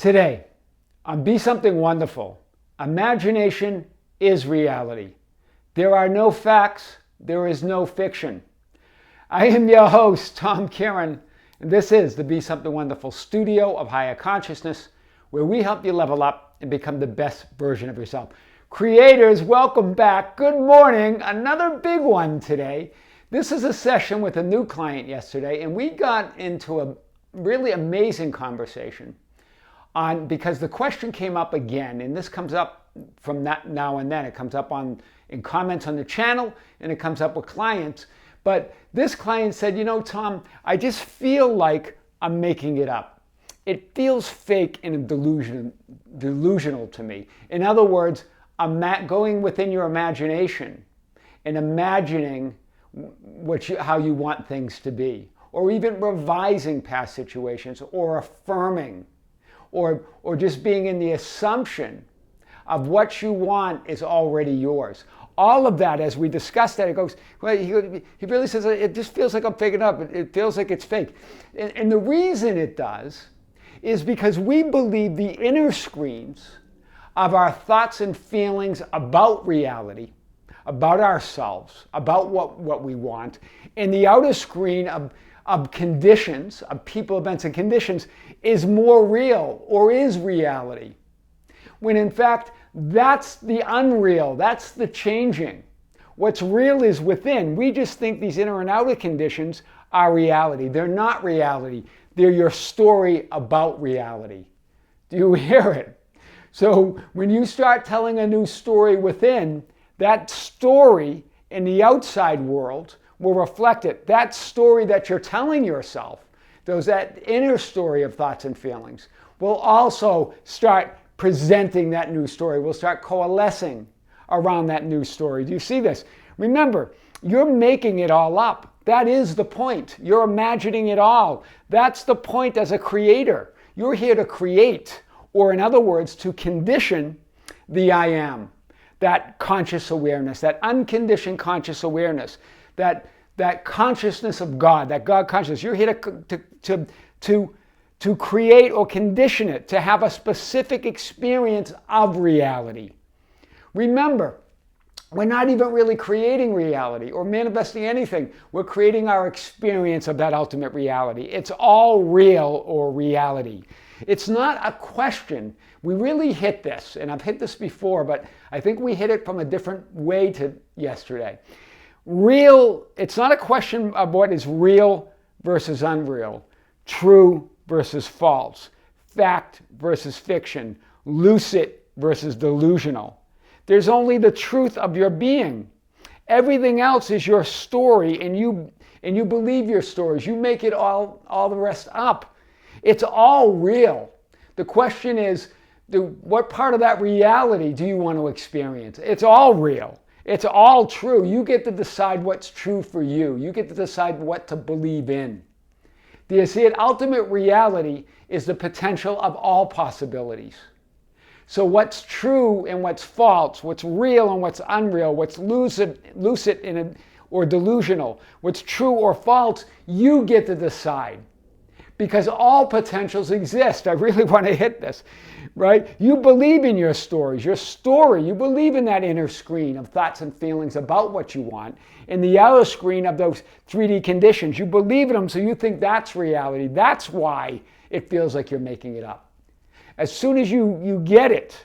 Today, on Be Something Wonderful, imagination is reality. There are no facts, there is no fiction. I am your host, Tom Kearin, and this is the Be Something Wonderful studio of higher consciousness, where we help you level up and become the best version of yourself. Creators, welcome back. Good morning. Another big one today. This is a session with a new client yesterday, and we got into a really amazing conversation because the question came up again, and this comes up from that now and then. It comes up in comments on the channel, and it comes up with clients. But this client said, you know, Tom, I just feel like I'm making it up. It feels fake and delusional to me. In other words, I'm going within your imagination and imagining how you want things to be, or even revising past situations, or affirming, or just being in the assumption of what you want is already yours. All of that, as we discussed that, it goes, well, he really says, it just feels like I'm faking up. It feels like it's fake. And the reason it does is because we believe the inner screens of our thoughts and feelings about reality, about ourselves, about what we want, and the outer screen of conditions, of people, events, and conditions is more real or is reality. When in fact, that's the unreal, that's the changing. What's real is within. We just think these inner and outer conditions are reality. They're not reality. They're your story about reality. Do you hear it? So when you start telling a new story within, that story in the outside world will reflect it. That story that you're telling yourself, that inner story of thoughts and feelings, will also start presenting that new story. We'll start coalescing around that new story. Do you see this? Remember, you're making it all up. That is the point. You're imagining it all. That's the point as a creator. You're here to create, or in other words, to condition the I am, that conscious awareness, that unconditioned conscious awareness, that consciousness of God, that God consciousness. You're here to create or condition it to have a specific experience of reality. Remember, we're not even really creating reality or manifesting anything. We're creating our experience of that ultimate reality. It's all real or reality. It's not a question. We really hit this, and I've hit this before, but I think we hit it from a different way to yesterday. Real, it's not a question of what is real versus unreal, true versus false, fact versus fiction, lucid versus delusional. There's only the truth of your being. Everything else is your story, and you believe your stories. You make it all the rest up. It's all real. The question is, what part of that reality do you want to experience? It's all real. It's all true. You get to decide what's true for you. You get to decide what to believe in. Do you see it? Ultimate reality is the potential of all possibilities. So what's true and what's false, what's real and what's unreal, what's lucid or delusional, what's true or false, you get to decide. Because all potentials exist. I really want to hit this, right? You believe in your stories, you believe in that inner screen of thoughts and feelings about what you want, in the outer screen of those 3D conditions. You believe in them, so you think that's reality. That's why it feels like you're making it up. As soon as you get it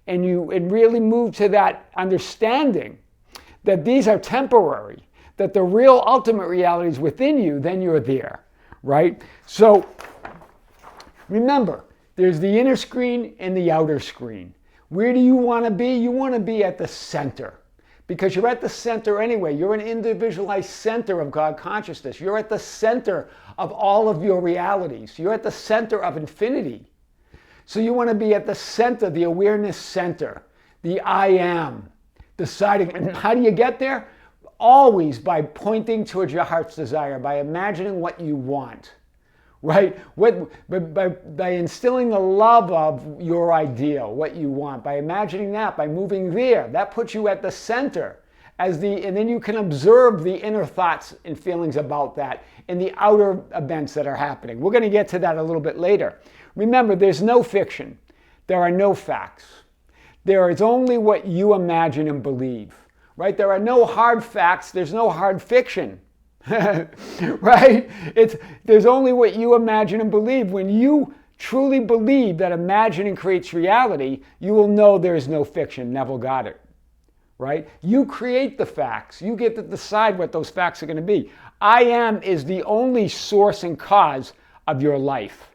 and really move to that understanding that these are temporary, that the real ultimate reality is within you, then you're there. Right? So remember, there's the inner screen and the outer screen. Where do you want to be? You want to be at the center, because you're at the center anyway. You're an individualized center of God consciousness. You're at the center of all of your realities. You're at the center of infinity. So you want to be at the center, the awareness center, the I am, deciding. And how do you get there? Always by pointing towards your heart's desire, by imagining what you want, right? By instilling the love of your ideal, what you want, by imagining that, by moving there, that puts you at the center. And then you can observe the inner thoughts and feelings about that and the outer events that are happening. We're going to get to that a little bit later. Remember, there's no fiction. There are no facts. There is only what you imagine and believe, right? There are no hard facts. There's no hard fiction, right? There's only what you imagine and believe. When you truly believe that imagining creates reality, you will know there is no fiction. Neville Goddard, right? You create the facts. You get to decide what those facts are going to be. I am is the only source and cause of your life.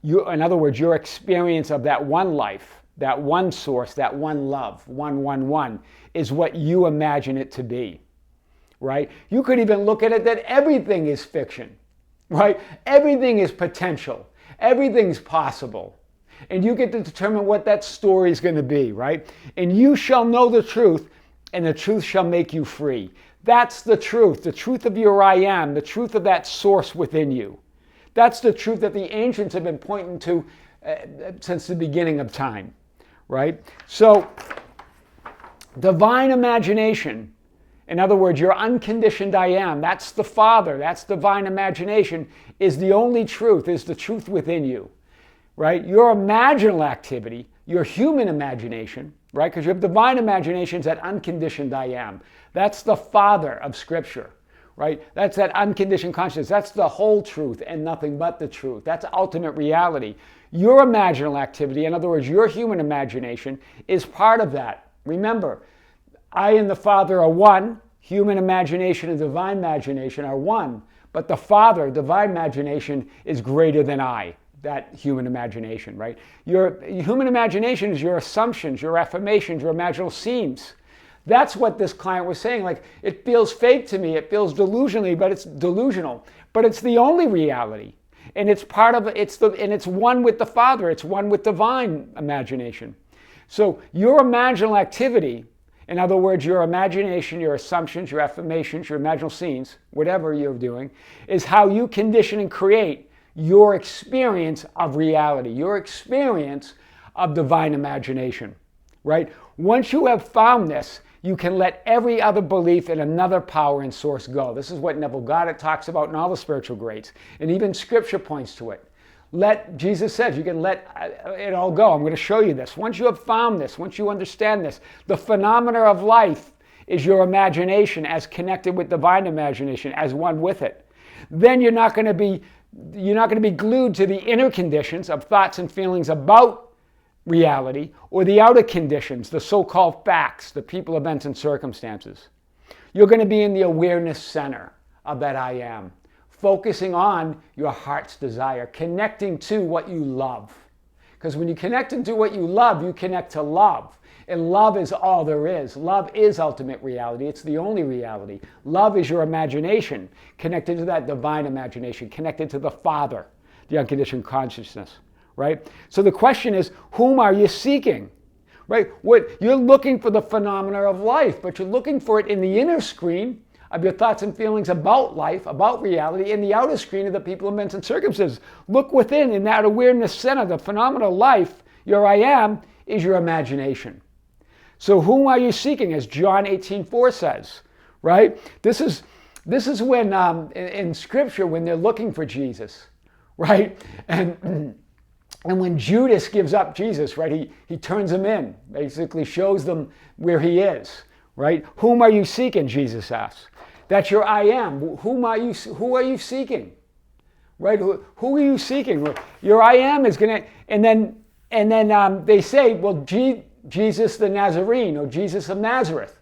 In other words, your experience of that one life, that one source, that one love, one, is what you imagine it to be, right? You could even look at it that everything is fiction, right? Everything is potential. Everything's possible. And you get to determine what that story is going to be, right? And you shall know the truth, and the truth shall make you free. That's the truth of your I am, the truth of that source within you. That's the truth that the ancients have been pointing to since the beginning of time, right? So, divine imagination, in other words, your unconditioned I am, that's the Father, that's divine imagination, is the only truth, is the truth within you, right? Your imaginal activity, your human imagination, right? Because you have divine imagination, is that unconditioned I am. That's the Father of Scripture, right? That's that unconditioned consciousness. That's the whole truth and nothing but the truth. That's ultimate reality. Your imaginal activity, in other words, your human imagination, is part of that. Remember, I and the Father are one. Human imagination and divine imagination are one. But the Father, divine imagination, is greater than I, that human imagination, right? Your human imagination is your assumptions, your affirmations, your imaginal scenes. That's what this client was saying. Like, it feels fake to me, it feels delusionally, but it's delusional. But it's the only reality. And it's part of and it's one with the Father, it's one with divine imagination. So your imaginal activity, in other words, your imagination, your assumptions, your affirmations, your imaginal scenes, whatever you're doing, is how you condition and create your experience of reality, your experience of divine imagination, right? Once you have found this, you can let every other belief in another power and source go. This is what Neville Goddard talks about in all the spiritual greats. And even Scripture points to it. Jesus says you can let it all go. I'm going to show you this. Once you have found this, once you understand this, the phenomena of life is your imagination as connected with divine imagination, as one with it. Then you're not going to be glued to the inner conditions of thoughts and feelings about reality, or the outer conditions, the so-called facts, the people, events, and circumstances. You're going to be in the awareness center of that I am, focusing on your heart's desire, connecting to what you love. Because when you connect into what you love, you connect to love. And love is all there is. Love is ultimate reality. It's the only reality. Love is your imagination, connected to that divine imagination, connected to the Father, the unconditioned consciousness. Right? So the question is, whom are you seeking? Right? You're looking for the phenomena of life, but you're looking for it in the inner screen of your thoughts and feelings about life, about reality, in the outer screen of the people, events, and circumstances. Look within, in that awareness center, the phenomena of life, your I am, is your imagination. So whom are you seeking, as John 18:4 says, right? This is when, in Scripture, when they're looking for Jesus, right? And when Judas gives up Jesus, right, he turns him in, basically shows them where he is, right? Whom are you seeking, Jesus asks. That's your I am. Who are you seeking? Right? Who are you seeking? Your I am is going to, and then they say, well, Jesus the Nazarene, or Jesus of Nazareth.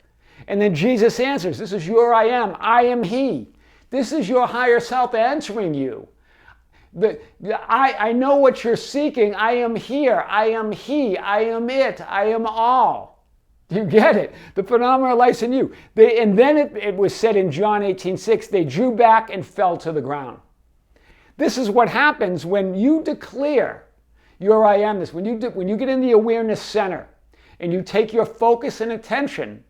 And then Jesus answers, this is your I am he. This is your higher self answering you. I know what you're seeking. I am here. I am he. I am it. I am all. You get it? The phenomena lies in you. And then it was said in John 18:6, they drew back and fell to the ground. This is what happens when you declare your I amness. When you get in the awareness center and you take your focus and attention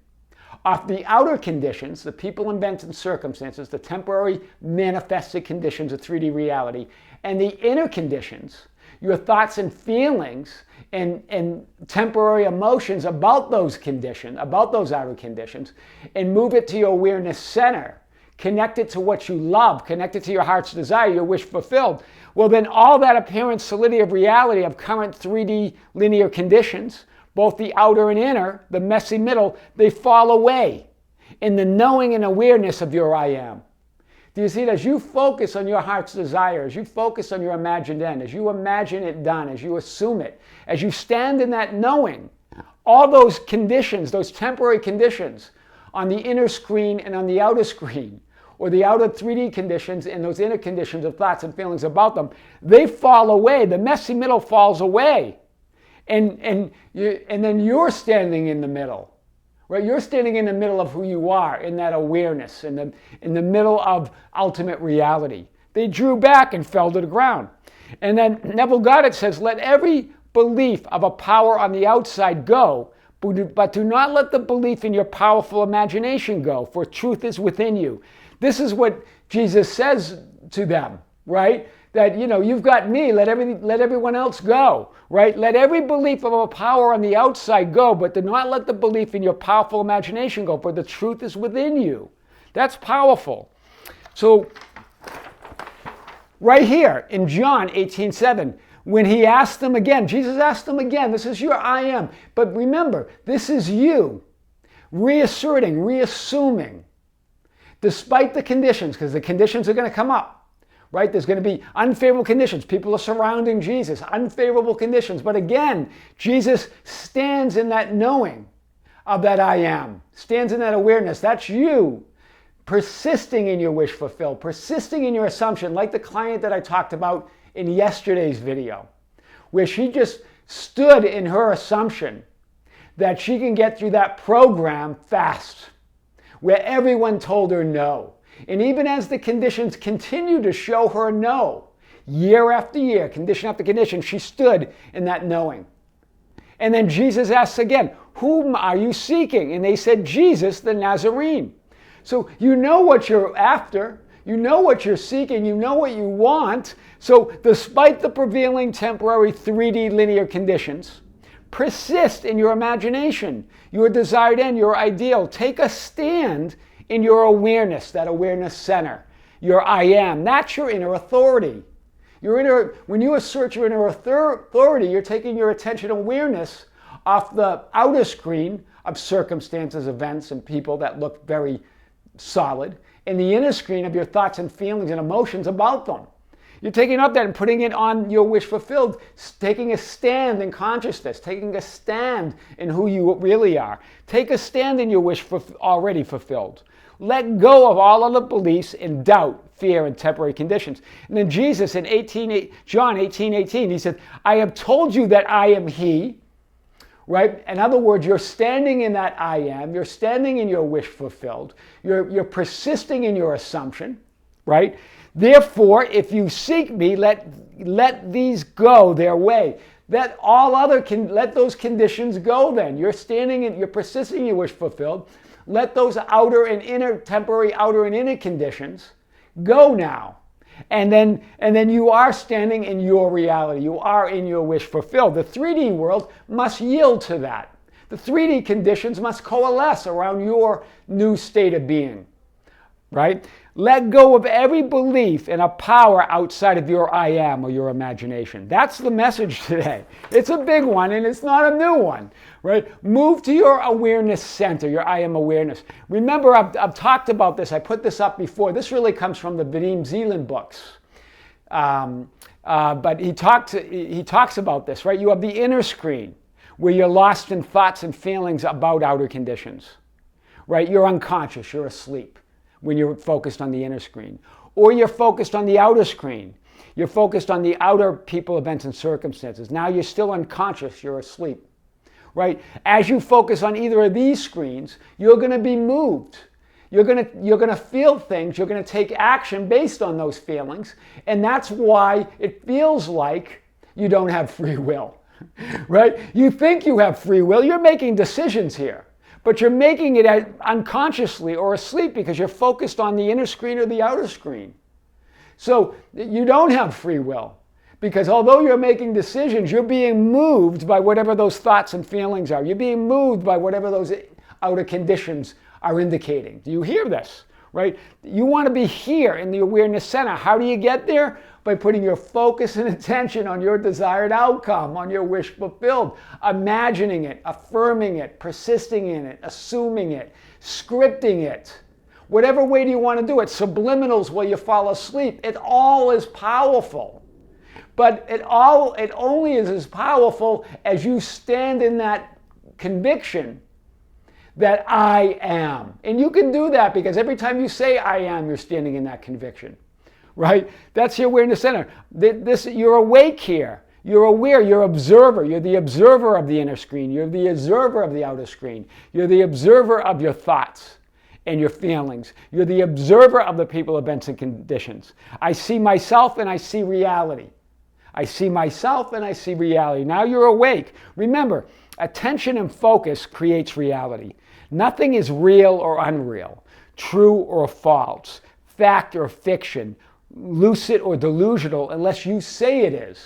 off the outer conditions, the people, events, and circumstances, the temporary manifested conditions of 3D reality, and the inner conditions, your thoughts and feelings and temporary emotions about those conditions, about those outer conditions, and move it to your awareness center, connect it to what you love, connect it to your heart's desire, your wish fulfilled, well then all that apparent solidity of reality of current 3D linear conditions, both the outer and inner, the messy middle, they fall away in the knowing and awareness of your I am. Do you see it? As you focus on your heart's desire, as you focus on your imagined end, as you imagine it done, as you assume it, as you stand in that knowing, all those conditions, those temporary conditions on the inner screen and on the outer screen, or the outer 3D conditions and those inner conditions of thoughts and feelings about them, they fall away. The messy middle falls away. And then you're standing in the middle. Right? You're standing in the middle of who you are, in that awareness, in the middle of ultimate reality. They drew back and fell to the ground. And then Neville Goddard says, let every belief of a power on the outside go, but do not let the belief in your powerful imagination go, for truth is within you. This is what Jesus says to them, right? That, you've got me, let everyone else go, right? Let every belief of a power on the outside go, but do not let the belief in your powerful imagination go, for the truth is within you. That's powerful. So, right here in John 18:7, when he asked them again, Jesus asked them again, this is your I am. But remember, this is you reasserting, reassuming, despite the conditions, because the conditions are going to come up, right? There's going to be unfavorable conditions. People are surrounding Jesus, unfavorable conditions. But again, Jesus stands in that knowing of that I am, stands in that awareness. That's you persisting in your wish fulfilled, persisting in your assumption, like the client that I talked about in yesterday's video, where she just stood in her assumption that she can get through that program fast, where everyone told her no. And even as the conditions continue to show her no, year after year, condition after condition, she stood in that knowing. And then Jesus asks again, whom are you seeking? And they said, Jesus the Nazarene. So you know what you're after. You know what you're seeking. You know what you want. So despite the prevailing temporary 3D linear conditions, persist in your imagination, your desired end, your ideal. Take a stand in your awareness, that awareness center, your I am. That's your inner authority. When you assert your inner authority, you're taking your attention awareness off the outer screen of circumstances, events, and people that look very solid, and the inner screen of your thoughts and feelings and emotions about them. You're taking up that and putting it on your wish fulfilled, taking a stand in consciousness, taking a stand in who you really are. Take a stand in your wish already fulfilled. Let go of all other beliefs in doubt, fear, and temporary conditions. And then Jesus in John 18:18, he said, I have told you that I am he. Right? In other words, you're standing in that I am. You're standing in your wish fulfilled. You're persisting in your assumption. Right? Therefore, if you seek me, let these go their way. Let those conditions go then. You're persisting in your wish fulfilled. Let those outer and inner, temporary outer and inner conditions go now. And then you are standing in your reality. You are in your wish fulfilled. The 3D world must yield to that. The 3D conditions must coalesce around your new state of being. Right? Let go of every belief in a power outside of your I am or your imagination. That's the message today. It's a big one and it's not a new one. Right? Move to your awareness center, your I am awareness. Remember, I've talked about this. I put this up before. This really comes from the Vadim Zeland books. But he talks about this, right? You have the inner screen where you're lost in thoughts and feelings about outer conditions. Right? You're unconscious. You're asleep when you're focused on the inner screen. Or you're focused on the outer screen. You're focused on the outer people, events, and circumstances. Now you're still unconscious. You're asleep. Right? As you focus on either of these screens, you're going to be moved. You're going to feel things. You're going to take action based on those feelings. And that's why it feels like you don't have free will. Right? You think you have free will. You're making decisions here. But you're making it unconsciously or asleep because you're focused on the inner screen or the outer screen. So you don't have free will. Because although you're making decisions, you're being moved by whatever those thoughts and feelings are. You're being moved by whatever those outer conditions are indicating. Do you hear this? right? You want to be here in the awareness center. How do you get there? By putting your focus and attention on your desired outcome, on your wish fulfilled, imagining it, affirming it, persisting in it, assuming it, scripting it. Whatever way do you want to do it, subliminals while you fall asleep, it all is powerful. But it only is as powerful as you stand in that conviction that I am. And you can do that because every time you say I am, you're standing in that conviction, right? That's your awareness center. You're awake here. You're aware, you're observer. You're the observer of the inner screen. You're the observer of the outer screen. You're the observer of your thoughts and your feelings. You're the observer of the people, events, and conditions. I see myself and I see reality. I see myself and I see reality. Now you're awake. Remember, attention and focus creates reality. Nothing is real or unreal, true or false, fact or fiction, lucid or delusional unless you say it is.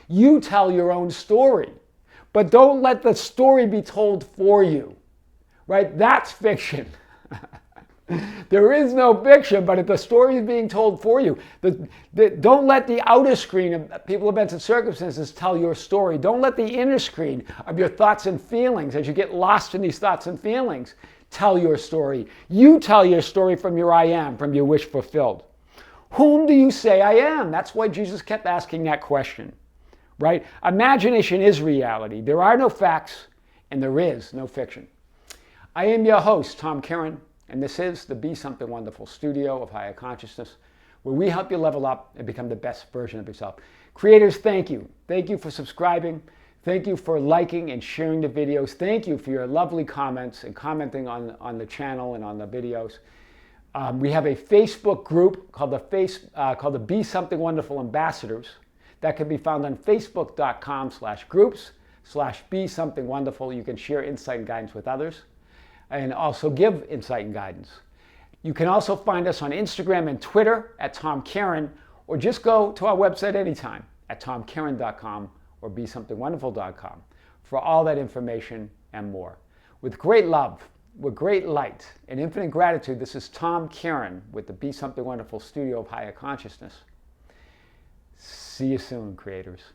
You tell your own story, but don't let the story be told for you, right? That's fiction. There is no fiction, but if the story is being told for you, don't let the outer screen of people, events, and circumstances tell your story. Don't let the inner screen of your thoughts and feelings, as you get lost in these thoughts and feelings, tell your story. You tell your story from your I am, from your wish fulfilled. Whom do you say I am? That's why Jesus kept asking that question, right? Imagination is reality. There are no facts, and there is no fiction. I am your host, Tom Kearin. And this is the Be Something Wonderful studio of higher consciousness, where we help you level up and become the best version of yourself. Creators, thank you. Thank you for subscribing. Thank you for liking and sharing the videos. Thank you for your lovely comments and commenting on the channel and on the videos. We have a Facebook group called the Be Something Wonderful Ambassadors. That can be found on facebook.com/groups/Be Something Wonderful. You can share insight and guidance with others, and also give insight and guidance. You can also find us on Instagram and Twitter at Tom Kearin, or just go to our website anytime at tomkearin.com or besomethingwonderful.com for all that information and more. With great love, with great light, and infinite gratitude, this is Tom Kearin with the Be Something Wonderful studio of higher consciousness. See you soon, creators.